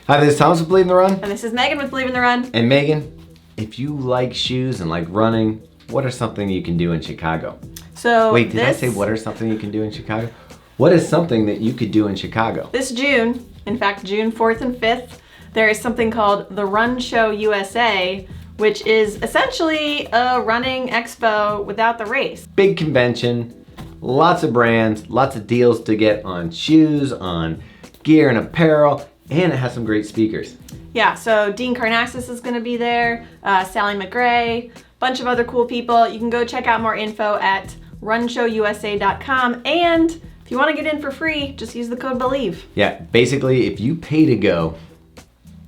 Hi, this is Thomas with Believe in the Run. And this is Megan with Believe in the Run. And Megan, if you like shoes and like running, what are something you can do in Chicago? So wait, did I say what are something you can do in Chicago? What is something that you could do in Chicago? This June, in fact June 4th and 5th, there is something called the Run Show USA, which is essentially a running expo without the race. Big convention, lots of brands, lots of deals to get on shoes, on gear and apparel, and it has some great speakers. Yeah, so Dean Karnassus is going to be there, Sally McRae, bunch of other cool people. You can go check out more info at runshowusa.com, and if you want to get in for free, just use the code BELIEVE. Yeah, basically if you pay to go,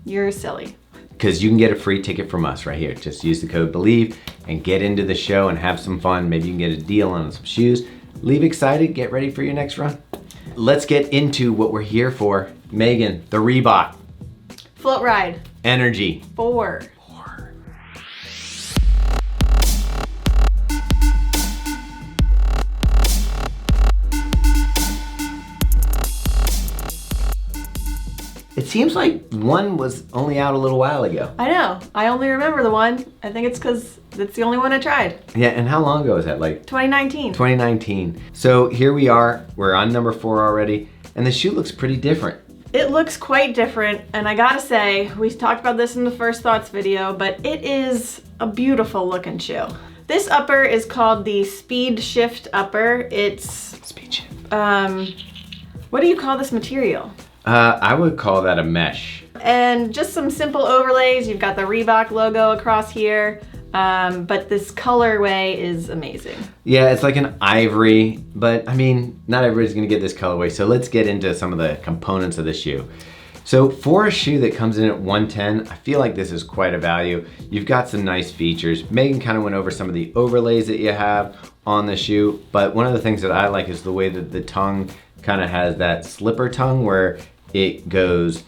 you're silly. Because you can get a free ticket from us right here. Just use the code BELIEVE and get into the show and have some fun. Maybe you can get a deal on some shoes. Leave excited, get ready for your next run. Let's get into what we're here for. Megan, the Reebok Floatride Energy 4. It seems like one was only out a little while ago. I know. I only remember the one. I think it's because it's the only one I tried. Yeah, and how long ago was that? Like 2019. 2019. So here we are. We're on number 4 already, and the shoe looks pretty different. It looks quite different, and I gotta say, we talked about this in the First Thoughts video, but it is a beautiful looking shoe. This upper is called the Speed Shift upper. It's... Speed Shift. What do you call this material? I would call that a mesh. And just some simple overlays. You've got the Reebok logo across here, but this colorway is amazing. Yeah, it's like an ivory, but I mean, not everybody's gonna get this colorway, so let's get into some of the components of the shoe. So for a shoe that comes in at $110, I feel like this is quite a value. You've got some nice features. Megan kind of went over some of the overlays that you have on the shoe, but one of the things that I like is the way that the tongue kind of has that slipper tongue where it goes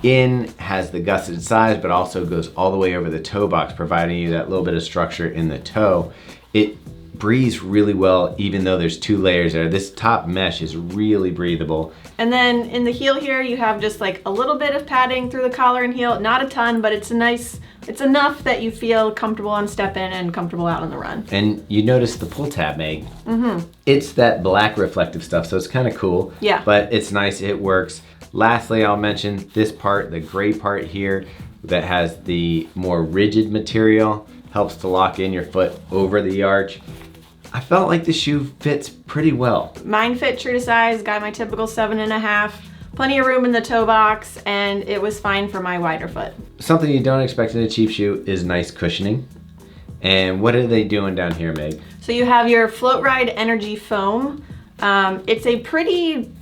in, has the gusseted sides, but also goes all the way over the toe box, providing you that little bit of structure in the toe. It breathes really well, even though there's 2 layers there. This top mesh is really breathable. And then in the heel here, you have just like a little bit of padding through the collar and heel. Not a ton, but it's enough that you feel comfortable on step in and comfortable out on the run. And you notice the pull tab, Meg. Mm-hmm. It's that black reflective stuff, so it's kind of cool. Yeah. But it's nice, it works. Lastly, I'll mention this part, the gray part here, that has the more rigid material, helps to lock in your foot over the arch. I felt like the shoe fits pretty well. Mine fit true to size, got my typical 7.5, plenty of room in the toe box, and it was fine for my wider foot. Something you don't expect in a cheap shoe is nice cushioning. And what are they doing down here, Meg? So you have your Floatride Energy foam. It's a pretty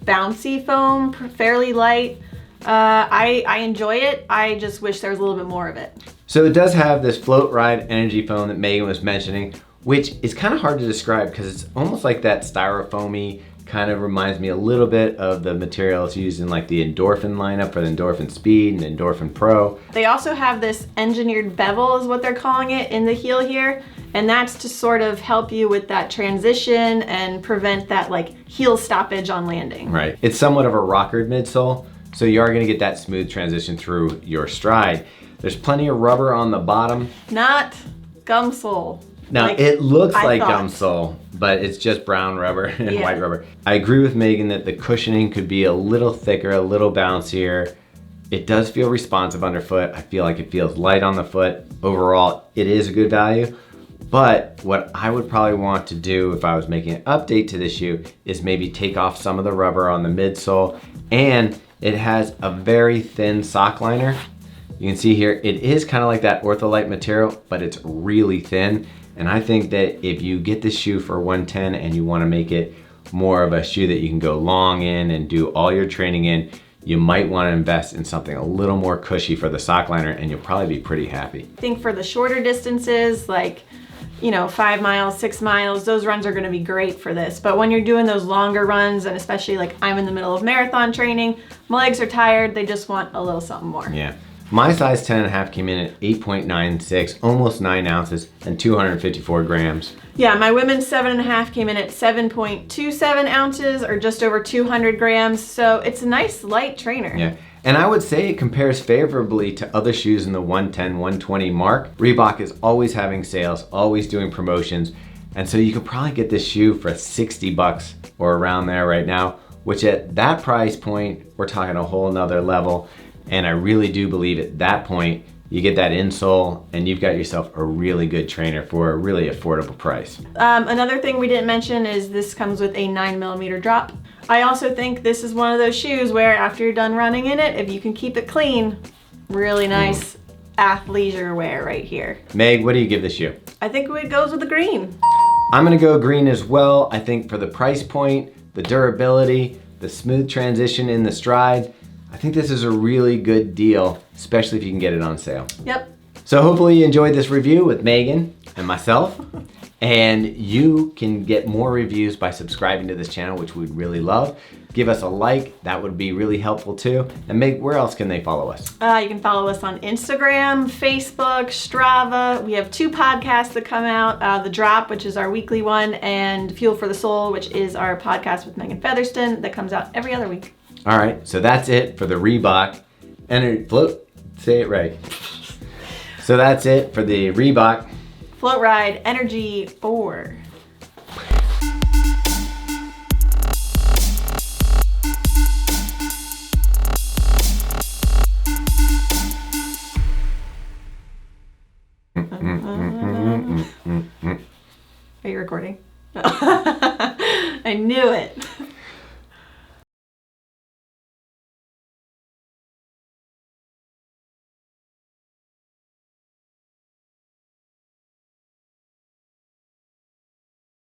bouncy foam, fairly light. I enjoy it. I just wish there was a little bit more of it. So it does have this Floatride Energy foam that Megan was mentioning, which is kind of hard to describe because it's almost like that styrofoamy, kind of reminds me a little bit of the materials used in like the Endorphin lineup for the Endorphin Speed and Endorphin Pro. They also have this engineered bevel is what they're calling it in the heel here. And that's to sort of help you with that transition and prevent that like heel stoppage on landing. Right. It's somewhat of a rockered midsole, so you are gonna get that smooth transition through your stride. There's plenty of rubber on the bottom. Not gum sole. Now like it looks I like thought. gum sole, but it's just brown rubber and Yeah. white rubber. I agree with Megan that the cushioning could be a little thicker, a little bouncier. It does feel responsive underfoot. I feel like it feels light on the foot. Overall, it is a good value. But what I would probably want to do if I was making an update to this shoe is maybe take off some of the rubber on the midsole, and it has a very thin sock liner. You can see here, it is kind of like that Ortholite material, but it's really thin. And I think that if you get this shoe for $110 and you want to make it more of a shoe that you can go long in and do all your training in, you might want to invest in something a little more cushy for the sock liner, and you'll probably be pretty happy. I think for the shorter distances, like, you know, 5 miles, 6 miles, those runs are going to be great for this. But when you're doing those longer runs, and especially like I'm in the middle of marathon training, my legs are tired, they just want a little something more. Yeah. My size 10.5 came in at 8.96, almost 9 ounces and 254 grams. Yeah, my women's 7.5 came in at 7.27 ounces or just over 200 grams. So it's a nice light trainer. Yeah. And I would say it compares favorably to other shoes in the 110, 120 mark. Reebok is always having sales, always doing promotions. And so you could probably get this shoe for 60 bucks or around there right now, which at that price point, we're talking a whole nother level. And I really do believe at that point, you get that insole and you've got yourself a really good trainer for a really affordable price. Another thing we didn't mention is this comes with a 9mm drop. I also think this is one of those shoes where after you're done running in it, if you can keep it clean, really nice athleisure wear right here. Meg, what do you give this shoe? I think it goes with the green. I'm gonna go green as well. I think for the price point, the durability, the smooth transition in the stride, I think this is a really good deal, especially if you can get it on sale. Yep. So hopefully you enjoyed this review with Megan and myself. And you can get more reviews by subscribing to this channel, which we'd really love. Give us a like, that would be really helpful too. And Meg, where else can they follow us? You can follow us on Instagram, Facebook, Strava. We have 2 podcasts that come out, The Drop, which is our weekly one, and Fuel for the Soul, which is our podcast with Meaghan Featherston that comes out every other week. All right, so that's it for the Reebok Energy Float. Say it right. So that's it for the Reebok Floatride Energy 4. Are you recording? I knew it.